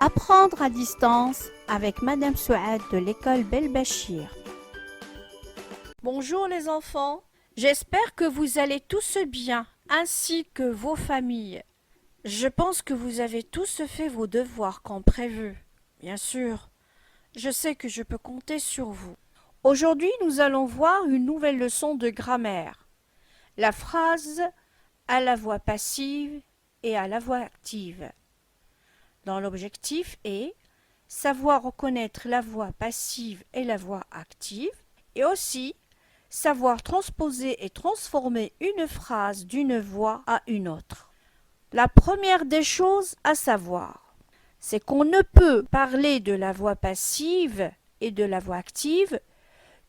Apprendre à distance avec Madame Souad de l'école Belbachir. Bonjour les enfants, j'espère que vous allez tous bien, ainsi que vos familles. Je pense que vous avez tous fait vos devoirs comme prévu. Bien sûr, je sais que je peux compter sur vous. Aujourd'hui, nous allons voir une nouvelle leçon de grammaire. La phrase à la voix passive et à la voix active. Dont l'objectif est savoir reconnaître la voix passive et la voix active, et aussi savoir transposer et transformer une phrase d'une voix à une autre. La première des choses à savoir, c'est qu'on ne peut parler de la voix passive et de la voix active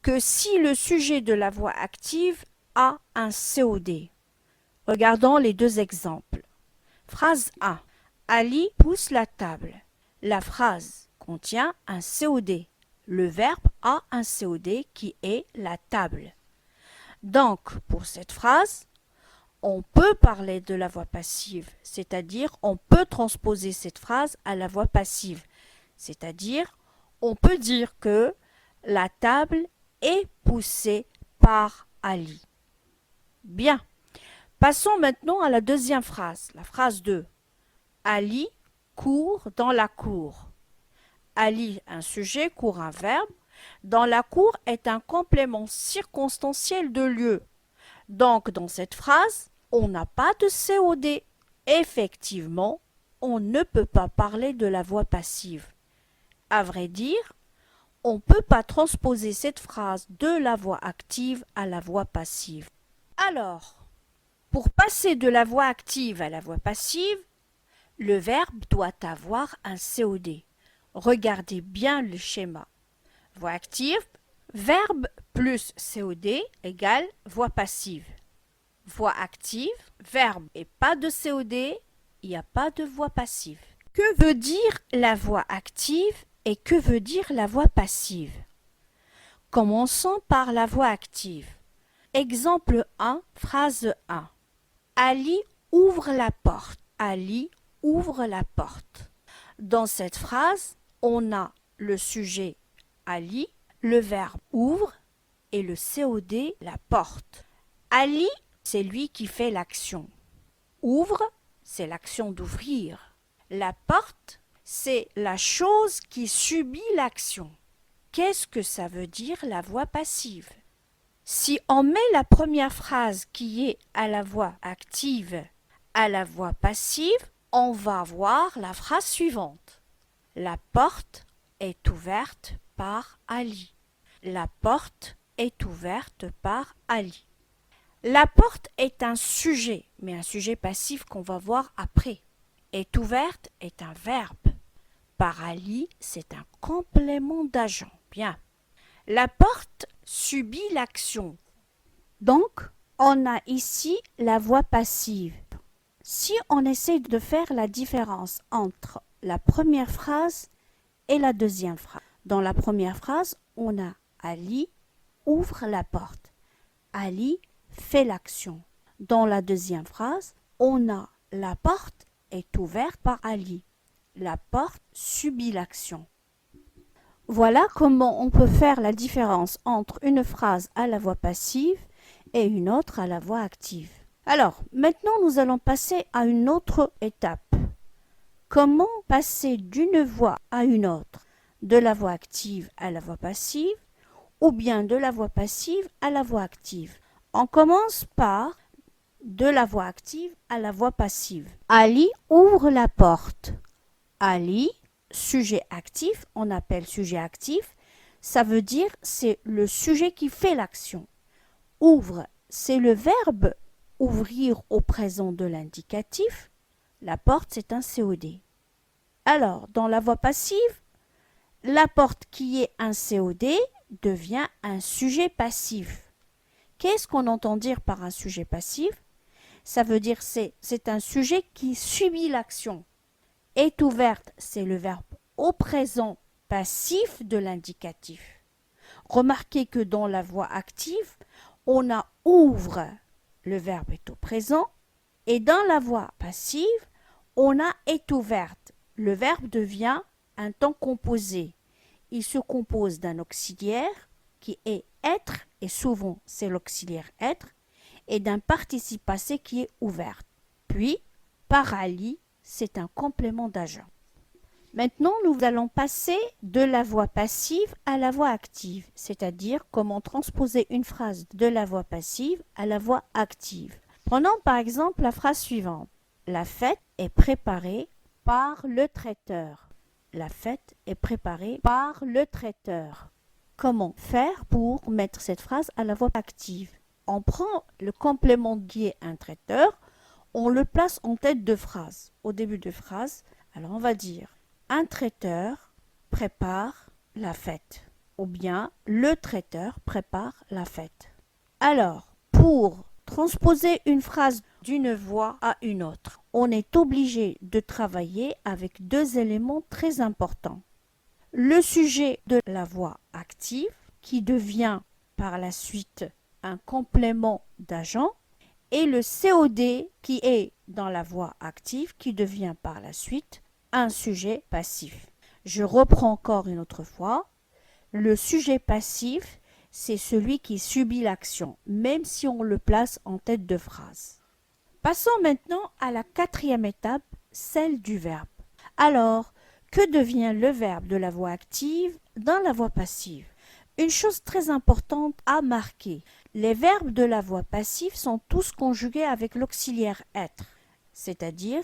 que si le sujet de la voix active a un COD. Regardons les deux exemples. Phrase 1. Ali pousse la table. La phrase contient un COD. Le verbe a un COD qui est la table. Donc, pour cette phrase, on peut parler de la voix passive, c'est-à-dire on peut transposer cette phrase à la voix passive, c'est-à-dire on peut dire que la table est poussée par Ali. Bien. Passons maintenant à la deuxième phrase, la phrase 2. Ali court dans la cour. Ali, un sujet, court, un verbe. Dans la cour est un complément circonstanciel de lieu. Donc, dans cette phrase, on n'a pas de COD. Effectivement, on ne peut pas parler de la voix passive. À vrai dire, on ne peut pas transposer cette phrase de la voix active à la voix passive. Alors, pour passer de la voix active à la voix passive, le verbe doit avoir un COD. Regardez bien le schéma. Voix active, verbe plus COD égale voix passive. Voix active, verbe et pas de COD, il n'y a pas de voix passive. Que veut dire la voix active et que veut dire la voix passive? Commençons par la voix active. Exemple 1, phrase 1. Ali ouvre la porte. Ali ouvre la porte. Dans cette phrase, on a le sujet Ali, le verbe ouvre et le COD la porte. Ali, c'est lui qui fait l'action. Ouvre, c'est l'action d'ouvrir. La porte, c'est la chose qui subit l'action. Qu'est-ce que ça veut dire la voix passive? Si on met la première phrase qui est à la voix active à la voix passive, on va voir la phrase suivante. La porte est ouverte par Ali. La porte est ouverte par Ali. La porte est un sujet, mais un sujet passif qu'on va voir après. Est ouverte est un verbe. Par Ali, c'est un complément d'agent. Bien. La porte subit l'action. Donc, on a ici la voix passive. Si on essaie de faire la différence entre la première phrase et la deuxième phrase. Dans la première phrase, on a Ali ouvre la porte. Ali fait l'action. Dans la deuxième phrase, on a la porte est ouverte par Ali. La porte subit l'action. Voilà comment on peut faire la différence entre une phrase à la voix passive et une autre à la voix active. Alors, maintenant nous allons passer à une autre étape. Comment passer d'une voix à une autre, de la voix active à la voix passive, ou bien de la voix passive à la voix active? On commence par de la voix active à la voix passive. Ali ouvre la porte. Ali, sujet actif, on appelle sujet actif, ça veut dire c'est le sujet qui fait l'action. Ouvre, c'est le verbe ouvrir au présent de l'indicatif. La porte, c'est un COD. Alors, dans la voix passive, la porte qui est un COD devient un sujet passif. Qu'est-ce qu'on entend dire par un sujet passif? Ça veut dire c'est un sujet qui subit l'action. Est ouverte, c'est le verbe au présent passif de l'indicatif. Remarquez que dans la voix active, on a ouvre, le verbe est au présent, et dans la voix passive, on a est ouverte. le verbe devient un temps composé. Il se compose d'un auxiliaire qui est être, et souvent c'est l'auxiliaire être, et d'un participe passé qui est ouvert. Puis, paralie, c'est un complément d'agent. Maintenant, nous allons passer de la voix passive à la voix active, c'est-à-dire comment transposer une phrase de la voix passive à la voix active. Prenons par exemple la phrase suivante. La fête est préparée par le traiteur. La fête est préparée par le traiteur. Comment faire pour mettre cette phrase à la voix active? On prend le complément qui est un traiteur, on le place en tête de phrase, au début de phrase. Alors on va dire un traiteur prépare la fête ou bien le traiteur prépare la fête. Alors, pour transposer une phrase d'une voix à une autre, on est obligé de travailler avec deux éléments très importants. Le sujet de la voix active qui devient par la suite un complément d'agent et le COD qui est dans la voix active qui devient par la suite un sujet passif. Je reprends encore une autre fois. Le sujet passif, c'est celui qui subit l'action, même si on le place en tête de phrase. Passons maintenant à la quatrième étape, celle du verbe. Alors, que devient le verbe de la voix active dans la voix passive? Une chose très importante à marquer, les verbes de la voix passive sont tous conjugués avec l'auxiliaire être, c'est-à-dire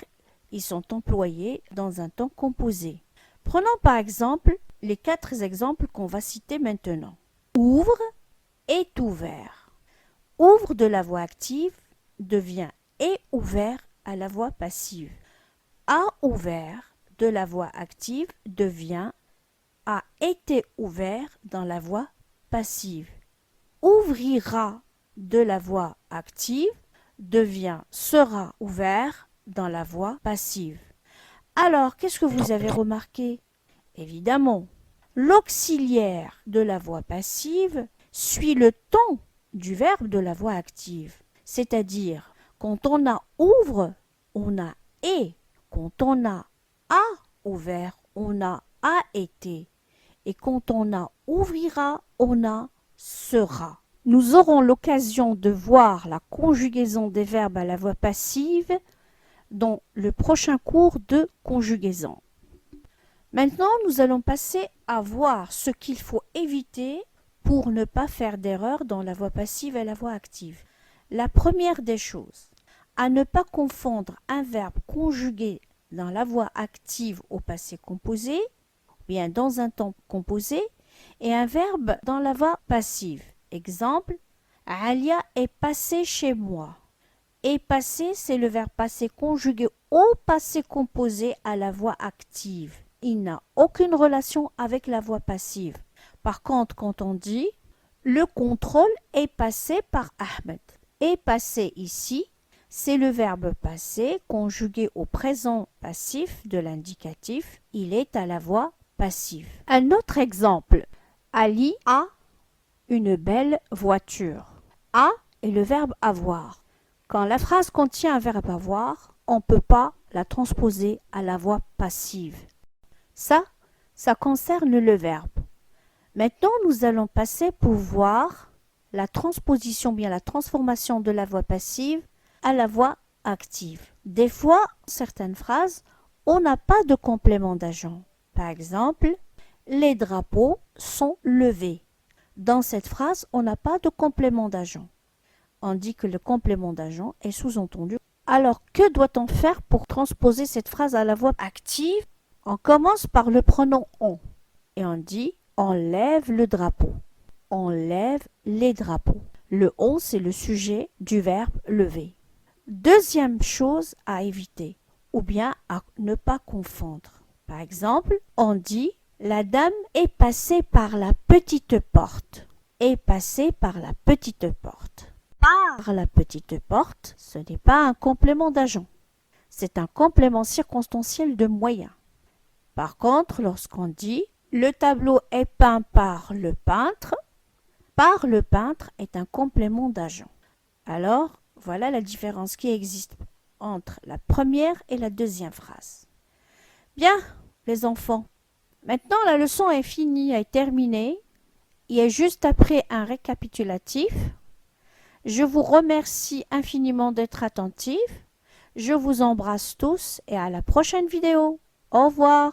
ils sont employés dans un temps composé. Prenons par exemple les 4 exemples qu'on va citer maintenant. Ouvre est ouvert. Ouvre de la voix active devient est ouvert à la voix passive. A ouvert de la voix active devient a été ouvert dans la voix passive. Ouvrira de la voix active devient sera ouvert dans la voix passive. Alors, qu'est-ce que vous avez remarqué? Évidemment, l'auxiliaire de la voix passive suit le temps du verbe de la voix active. C'est-à-dire, quand on a ouvre, on a est. Quand on a ouvert, on a été. Et quand on a ouvrira, on a sera. Nous aurons l'occasion de voir la conjugaison des verbes à la voix passive dans le prochain cours de conjugaison. Maintenant, nous allons passer à voir ce qu'il faut éviter pour ne pas faire d'erreur dans la voix passive et la voix active. La première des choses, à ne pas confondre un verbe conjugué dans la voix active au passé composé, ou bien dans un temps composé, et un verbe dans la voix passive. Exemple, Alia est passée chez moi. Est passé, c'est le verbe passé conjugué au passé composé à la voix active. Il n'a aucune relation avec la voix passive. Par contre, quand on dit le contrôle est passé par Ahmed. Est passé ici, c'est le verbe passé conjugué au présent passif de l'indicatif. Il est à la voix passive. Un autre exemple. Ali a une belle voiture. A est le verbe avoir. Quand la phrase contient un verbe avoir, on ne peut pas la transposer à la voix passive. Ça concerne le verbe. Maintenant, nous allons passer pour voir la transposition, bien la transformation de la voix passive à la voix active. Des fois, certaines phrases, on n'a pas de complément d'agent. Par exemple, les drapeaux sont levés. Dans cette phrase, on n'a pas de complément d'agent. On dit que le complément d'agent est sous-entendu. Alors, que doit-on faire pour transposer cette phrase à la voix active? On commence par le pronom on et on dit on lève le drapeau. On lève les drapeaux. Le on, c'est le sujet du verbe lever. Deuxième chose à éviter ou bien à ne pas confondre. Par exemple, on dit la dame est passée par la petite porte. Est passée par la petite porte. Par la petite porte, ce n'est pas un complément d'agent. C'est un complément circonstanciel de moyen. Par contre, lorsqu'on dit le tableau est peint par le peintre est un complément d'agent. Alors, voilà la différence qui existe entre la première et la deuxième phrase. Bien, les enfants. Maintenant, la leçon est finie, est terminée. Il est juste après un récapitulatif. Je vous remercie infiniment d'être attentifs. Je vous embrasse tous et à la prochaine vidéo. Au revoir.